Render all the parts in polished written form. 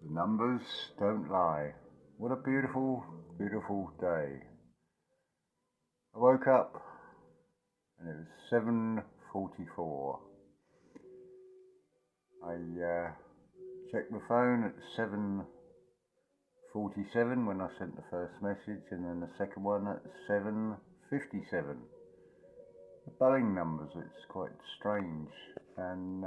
The numbers don't lie. What a beautiful, beautiful day. I woke up and it was 7:44. I checked my phone at 7:47 when I sent the first message, and then the second one at 7:57. The Boeing numbers, it's quite strange. And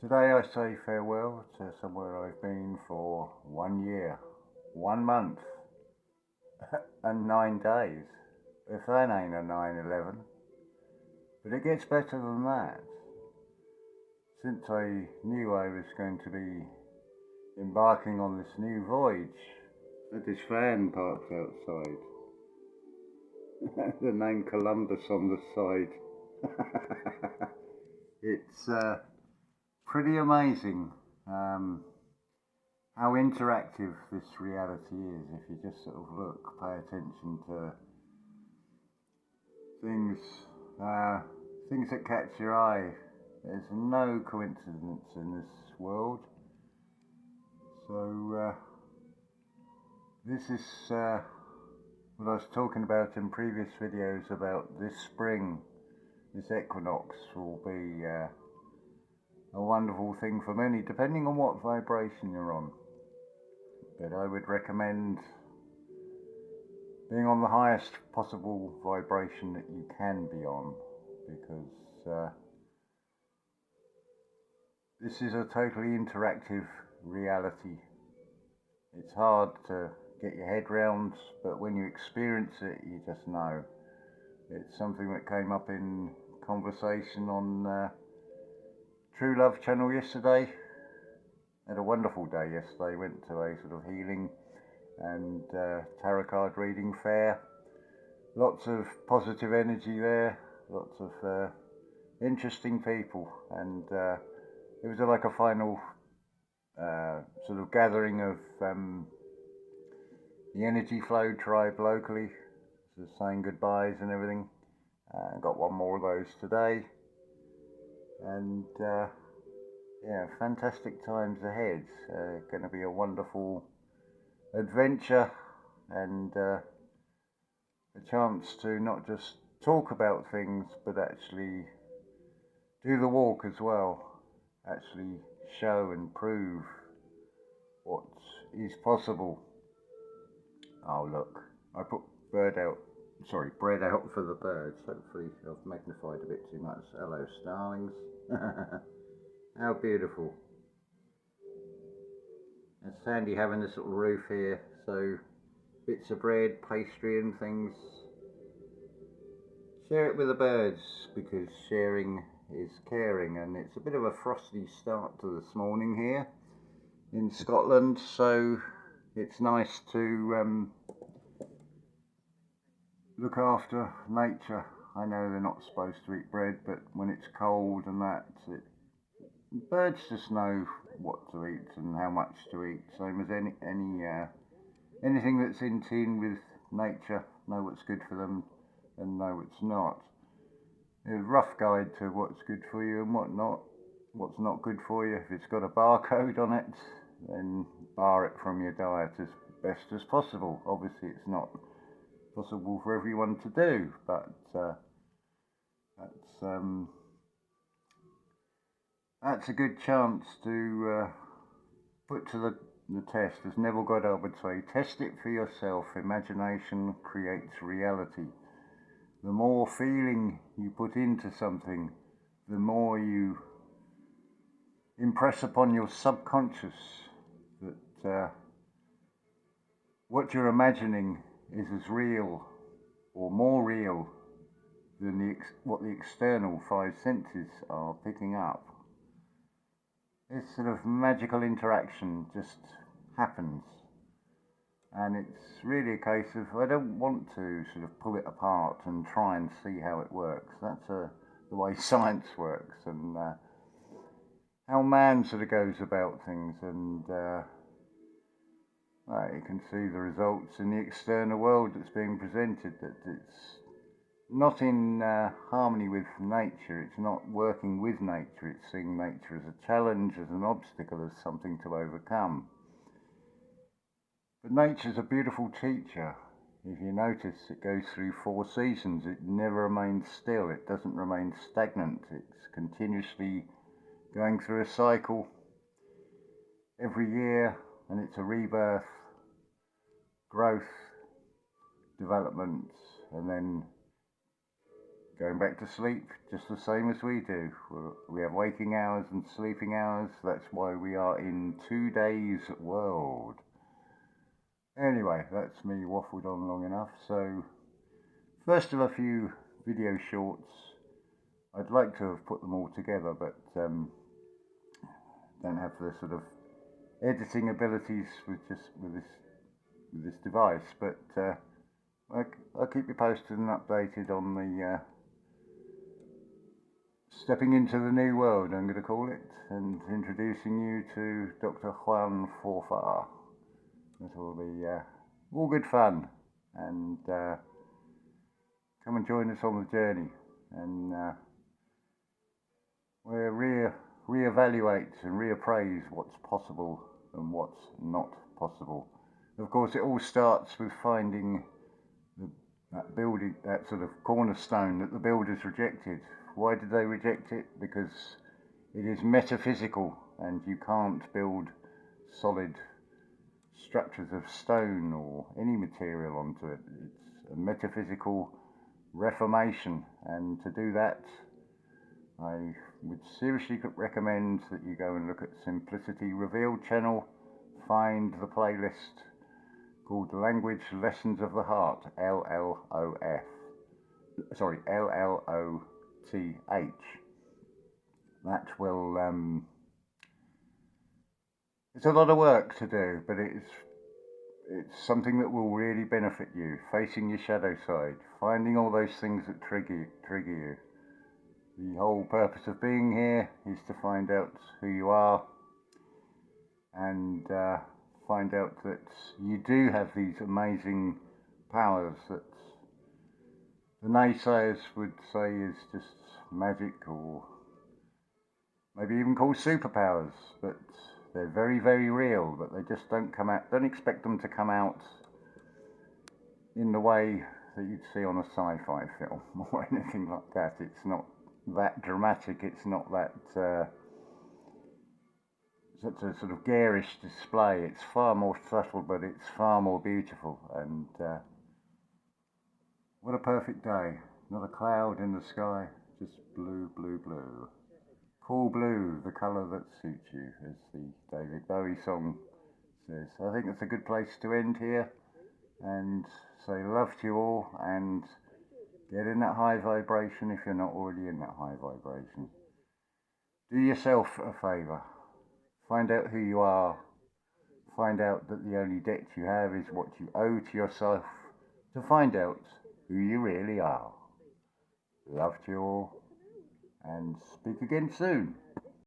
today I say farewell to somewhere I've been for 1 year, 1 month, and 9 days. If that ain't a 9/11. But it gets better than that. Since I knew I was going to be embarking on this new voyage, with this van parked outside, the name Columbus on the side. It's pretty amazing how interactive this reality is if you just sort of look, pay attention to things that catch your eye. There's no coincidence in this world. So this is what I was talking about in previous videos about this spring. This equinox will be a wonderful thing for many, depending on what vibration you're on. But I would recommend being on the highest possible vibration that you can be on, because this is a totally interactive reality. It's hard to get your head round, but when you experience it, you just know. It's something that came up in conversation on True Love channel yesterday. Had a wonderful day yesterday. Went to a sort of healing and tarot card reading fair. Lots of positive energy there. Lots of interesting people, and it was like a final sort of gathering of the energy flow tribe locally, sort of saying goodbyes and everything. Got one more of those today, and yeah, fantastic times ahead. Going to be a wonderful adventure, and a chance to not just talk about things, but actually do the walk as well. Actually show and prove what is possible. Oh look, I put bread out for the birds. Hopefully I've magnified a bit too much. Hello starlings. How beautiful. It's handy having this little roof here, so bits of bread, pastry and things. Share it with the birds, because sharing is caring, and it's a bit of a frosty start to this morning here in Scotland, so it's nice to look after nature. I know they're not supposed to eat bread, but when it's cold and that, birds just know what to eat and how much to eat, same as anything that's in tune with nature. Know what's good for them and know what's not. A rough guide to what's good for you and what's not good for you. If it's got a barcode on it, then bar it from your diet as best as possible. Obviously it's not possible for everyone to do, but that's a good chance to put to the test. As Neville Goddard would say, test it for yourself. Imagination creates reality. The more feeling you put into something, the more you impress upon your subconscious that what you're imagining is as real or more real than what the external five senses are picking up. This sort of magical interaction just happens. And it's really a case of, I don't want to sort of pull it apart and try and see how it works. That's the way science works, and how man sort of goes about things, and you can see the results in the external world that's being presented, that it's not in harmony with nature. It's not working with nature. It's seeing nature as a challenge, as an obstacle, as something to overcome. But nature's a beautiful teacher. If you notice, it goes through 4 seasons. It never remains still. It doesn't remain stagnant. It's continuously going through a cycle every year, and it's a rebirth, growth, development, and then going back to sleep, just the same as we do. We have waking hours and sleeping hours. That's why we are in 2 days world. Anyway, that's me waffled on long enough. So, first of a few video shorts. I'd like to have put them all together, but don't have the sort of editing abilities with this device. But I'll keep you posted and updated on the stepping into the new world, I'm going to call it, and introducing you to Dr. Juan Forfar. It will be all good fun, and come and join us on the journey, and we'll reevaluate and reappraise what's possible and what's not possible. Of course, it all starts with finding that building, that sort of cornerstone that the builders rejected. Why did they reject it? Because it is metaphysical, and you can't build solid structures of stone or any material onto it. It's a metaphysical reformation, and to do that, I would seriously recommend that you go and look at Simplicity Revealed channel, find the playlist called Language Lessons of the Heart, LLOF. Sorry, LLOTH. That will, it's a lot of work to do, but it's something that will really benefit you. Facing your shadow side, finding all those things that trigger you. The whole purpose of being here is to find out who you are, and find out that you do have these amazing powers that the naysayers would say is just magic, or maybe even called superpowers, but they're very, very real, but they just don't come out. Don't expect them to come out in the way that you'd see on a sci-fi film or anything like that. It's not that dramatic. It's not that such a sort of garish display. It's far more subtle, but it's far more beautiful. And what a perfect day. Not a cloud in the sky, just blue, blue, blue. Cool blue, the colour that suits you, as the David Bowie song says. I think it's a good place to end here, and say love to you all, and get in that high vibration if you're not already in that high vibration. Do yourself a favour. Find out who you are. Find out that the only debt you have is what you owe to yourself, to find out who you really are. Love to you all, and speak again soon.